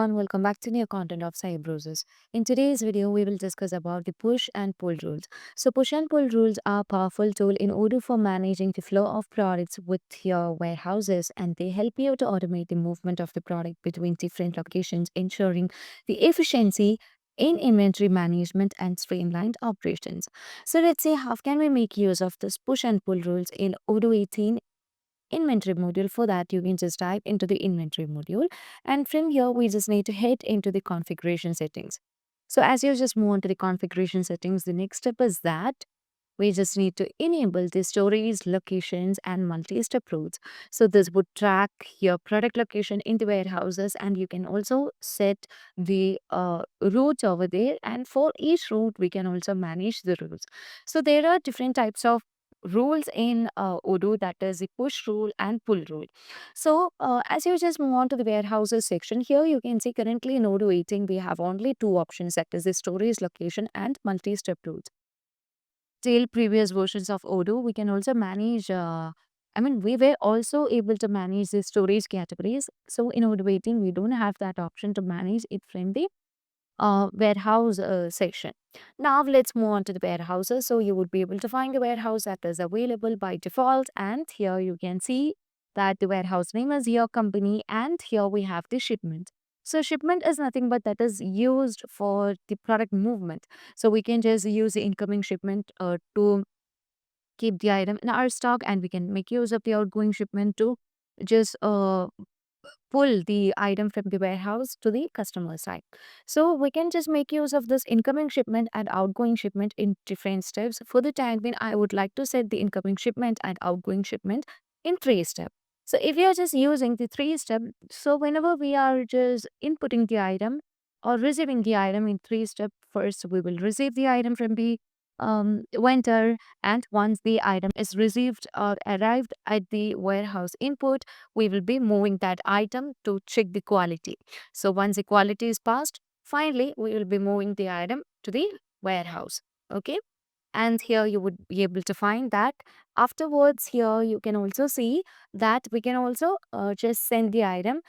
everyone, welcome back to new content of Cybrosys. In today's video, we will discuss about the push and pull rules. So push and pull rules are a powerful tool in order for managing the flow of products with your warehouses, and they help you to automate the movement of the product between different locations, ensuring the efficiency in inventory management and streamlined operations. So let's see how can we make use of this push and pull rules in Odoo 18 inventory module. For that, you can just type into the inventory module, and from here we just need to head into the configuration settings. So as you just move on to the configuration settings, the next step is that we just need to enable the storage locations and multi-step routes. So this would track your product location in the warehouses, and you can also set the routes over there, and for each route we can also manage the routes. So there are different types of rules in Odoo, that is the push rule and pull rule. So as you just move on to the warehouses section, here you can see currently in Odoo 18 we have only two options, that is the storage location and multi-step routes. Till previous versions of Odoo, we can also manage. We were also able to manage the storage categories. So in Odoo 18, we don't have that option to manage it from the warehouse section. Now let's move on to the warehouses. So you would be able to find the warehouse that is available by default, and here you can see that the warehouse name is your company, and here we have the shipment. So shipment is nothing but that is used for the product movement. So we can just use the incoming shipment to keep the item in our stock, and we can make use of the outgoing shipment to just pull the item from the warehouse to the customer side. So we can just make use of this incoming shipment and outgoing shipment in different steps. For the time being, I would like to set the incoming shipment and outgoing shipment in three steps. So if you are just using the three step, so whenever we are just inputting the item or receiving the item in three step, first we will receive the item from the vendor, and once the item is received or arrived at the warehouse input, we will be moving that item to check the quality. So once the quality is passed, finally we will be moving the item to the warehouse. Okay. And here you would be able to find that afterwards. Here you can also see that we can also just send the item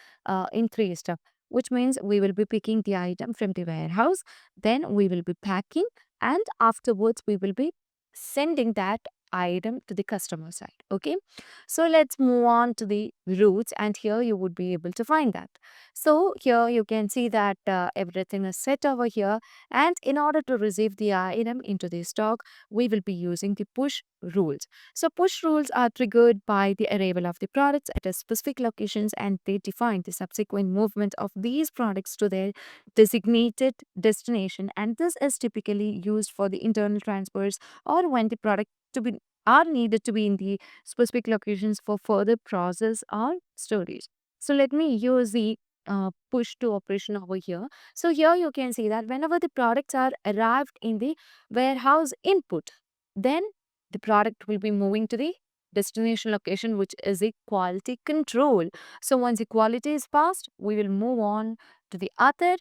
in three steps, which means we will be picking the item from the warehouse, then we will be packing, and afterwards we will be sending that item to the customer side. Okay, so let's move on to the routes, and here you would be able to find that. So here you can see that everything is set over here, and in order to receive the item into the stock, we will be using the push rules. So push rules are triggered by the arrival of the products at a specific locations, and they define the subsequent movement of these products to their designated destination, and this is typically used for the internal transfers or when the product to be are needed to be in the specific locations for further process or storage. So let me use the push to operation over here. So here you can see that whenever the products are arrived in the warehouse input, then the product will be moving to the destination location, which is a quality control. So once the quality is passed, we will move on to the other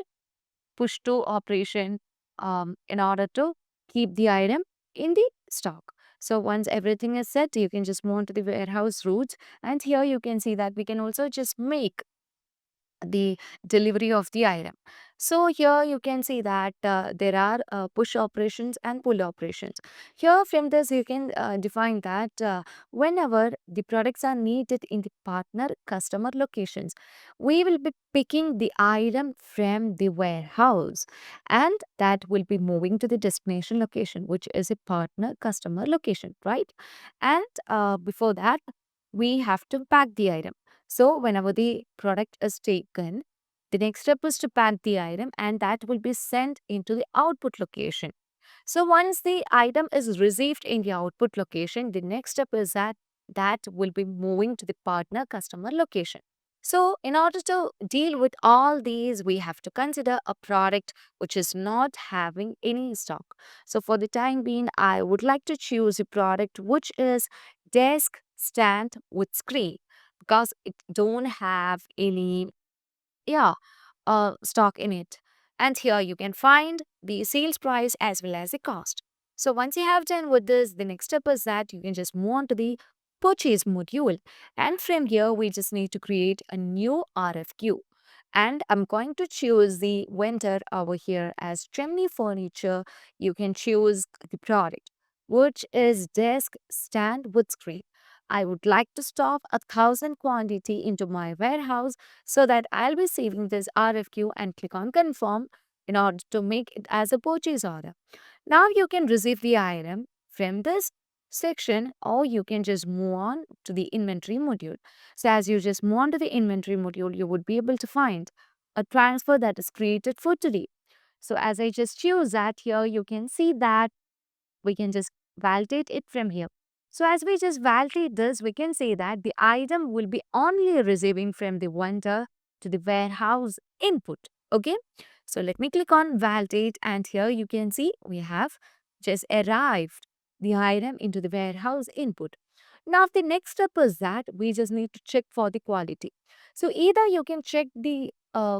push to operation in order to keep the item in the stock. So once everything is set, you can just move on to the warehouse routes, and here you can see that we can also just make the delivery of the item. So here you can see that there are push operations and pull operations. Here from this you can define that whenever the products are needed in the partner customer locations, we will be picking the item from the warehouse, and that will be moving to the destination location, which is a partner customer location, right? And before that, we have to pack the item. So whenever the product is taken, the next step is to pack the item, and that will be sent into the output location. So once the item is received in the output location, the next step is that will be moving to the partner customer location. So in order to deal with all these, we have to consider a product which is not having any stock. So for the time being, I would like to choose a product which is desk stand with screen, because it don't have any stock in it. And here you can find the sales price as well as the cost. So once you have done with this, the next step is that you can just move on to the purchase module, and from here we just need to create a new RFQ. And I'm going to choose the vendor over here as chimney furniture. You can choose the product, which is desk stand wood screen. I would like to stock 1,000 quantity into my warehouse so that I'll be saving this RFQ and click on confirm in order to make it as a purchase order. Now you can receive the item from this section, or you can just move on to the inventory module. So as you just move on to the inventory module, you would be able to find a transfer that is created for today. So as I just choose that here, you can see that we can just validate it from here. So as we just validate this, we can say that the item will be only receiving from the vendor to the warehouse input. Okay. So let me click on validate, and here you can see we have just arrived the item into the warehouse input. Now the next step is that we just need to check for the quality. So either you can check the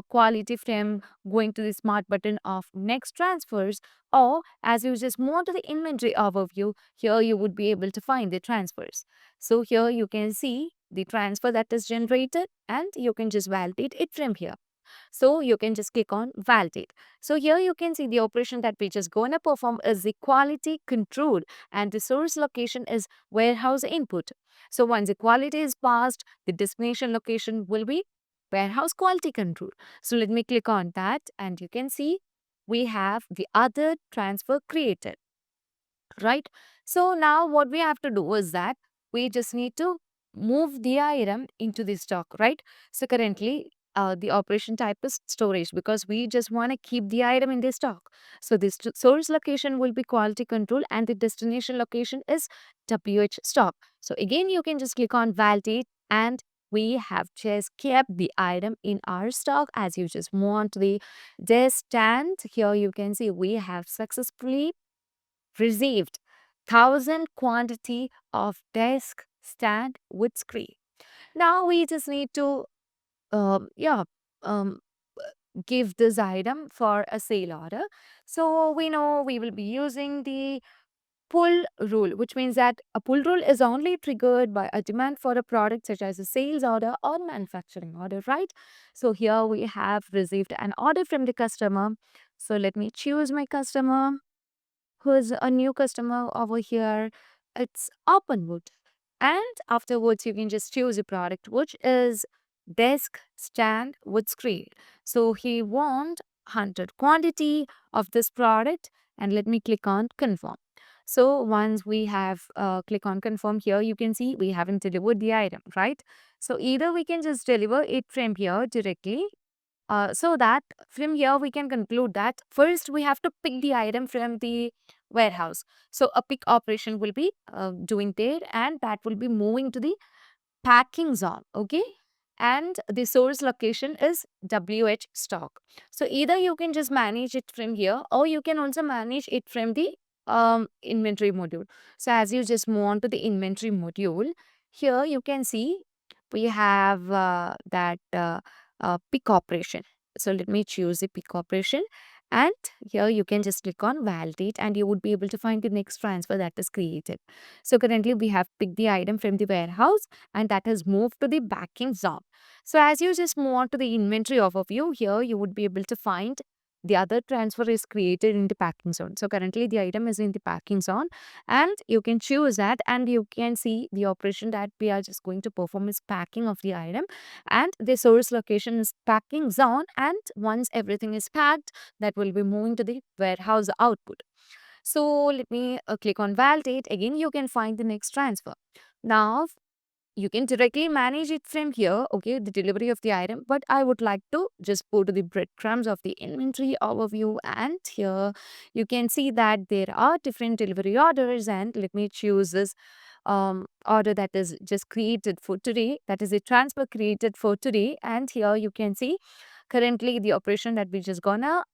quality from going to the smart button of next transfers, or as you just move on to the inventory overview, here you would be able to find the transfers. So here you can see the transfer that is generated, and you can just validate it from here. So you can just click on validate. So here you can see the operation that we just going to perform is the quality control, and the source location is warehouse input. So once the quality is passed, the destination location will be warehouse quality control. So let me click on that, and you can see we have the other transfer created, right? So now what we have to do is that we just need to move the item into the stock, right? So currently the operation type is storage because we just want to keep the item in the stock. So this source location will be quality control, and the destination location is WH stock. So again, you can just click on validate, and we have just kept the item in our stock. As you just move on to the desk stand, here you can see we have successfully received 1,000 quantity of desk stand with screen. Now we just need to yeah um, give this item for a sale order. So we know we will be using the pull rule, which means that a pull rule is only triggered by a demand for a product such as a sales order or manufacturing order, right? So here we have received an order from the customer. So let me choose my customer who is a new customer over here. It's Openwood. And afterwards, you can just choose a product, which is desk stand with screen. So he want 100 quantity of this product, and let me click on confirm. So once we have click on confirm here, you can see we haven't delivered the item, right? So either we can just deliver it from here directly, so that from here we can conclude that first we have to pick the item from the warehouse. So a pick operation will be doing there, and that will be moving to the packing zone. Okay. And the source location is WH stock. So either you can just manage it from here, or you can also manage it from the inventory module. So as you just move on to the inventory module, here you can see we have that pick operation. So let me choose the pick operation, and here you can just click on validate, and you would be able to find the next transfer that is created. So currently we have picked the item from the warehouse, and that has moved to the backing zone. So as you just move on to the inventory overview, here you would be able to find the other transfer is created in the packing zone. So currently the item is in the packing zone, and you can choose that, and you can see the operation that we are just going to perform is packing of the item, and the source location is packing zone, and once everything is packed, that will be moving to the warehouse output. So let me click on validate. Again, you can find the next transfer. Now you can directly manage it from here, okay, the delivery of the item. But I would like to just go to the breadcrumbs of the inventory overview, and here you can see that there are different delivery orders, and let me choose this order that is just created for today. That is a transfer created for today, and here you can see currently the operation that we just gonna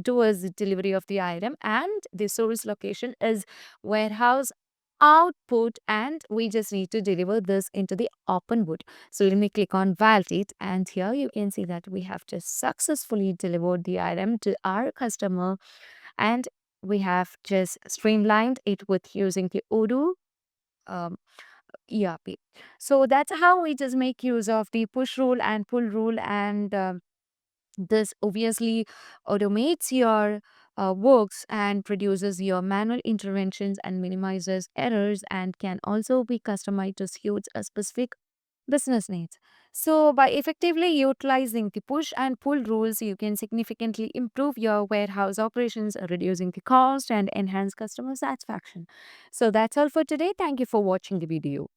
do is the delivery of the item, and the source location is warehouse output, and we just need to deliver this into the Openwood. So let me click on validate, and here you can see that we have just successfully delivered the item to our customer, and we have just streamlined it with using the Odoo um, ERP. So that's how we just make use of the push rule and pull rule, and This obviously automates your works and reduces your manual interventions and minimizes errors and can also be customized to suit a specific business needs. So, by effectively utilizing the push and pull rules, you can significantly improve your warehouse operations, reducing the cost and enhance customer satisfaction. So, that's all for today. Thank you for watching the video.